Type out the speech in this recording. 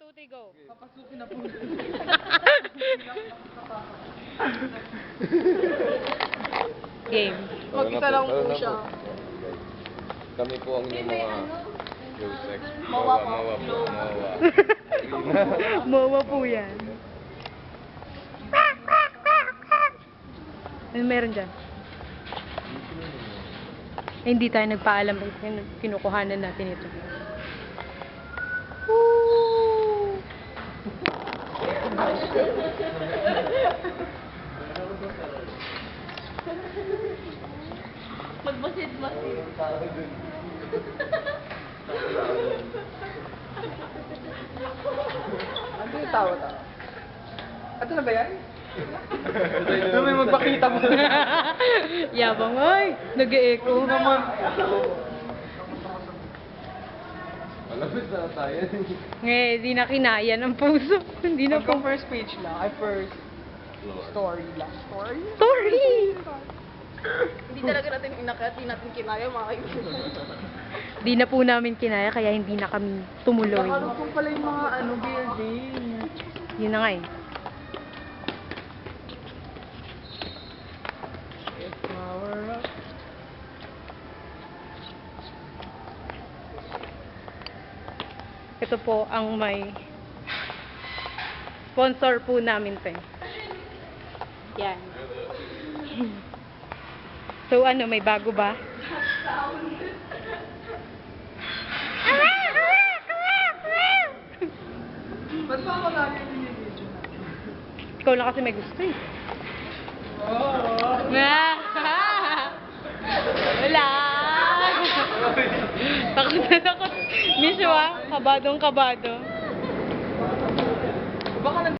2, 3, go. Papasukin na po. Game. Mag-isa lang po siya. Kami po ang inyong mga low sex. Mawa po. Mawa po. Mawa. Mawa po yan. Ano meron dyan? Eh, hindi tayo nagpaalam. Kinukuhanan natin ito. Woo! Magbasid-basid. Ano yung tawa-tawa? Ito na ba yan? Ito may magpakita mo. Yabang ay, nag-e-echo. Naman. Malapit na tayo. Ngayon, di na kinaya ng puso. Hindi na Pagka po. first page lang, ay first story lang. Story? Sorry! Hindi talaga natin inakyat, hindi natin kinaya mga kaibigan. Di na po namin kinaya, kaya hindi na kami tumuloy. Nakalugtong pala yung mga building. Yun na nga eh. Power up. Ito po ang may sponsor po namin to. Yan. So ano, may bago ba? Ba't ba ako lagi yung video? Ikaw lang kasi may gusto eh. Oh. Wala. Takot na takot. Miswa, kabadong kabado.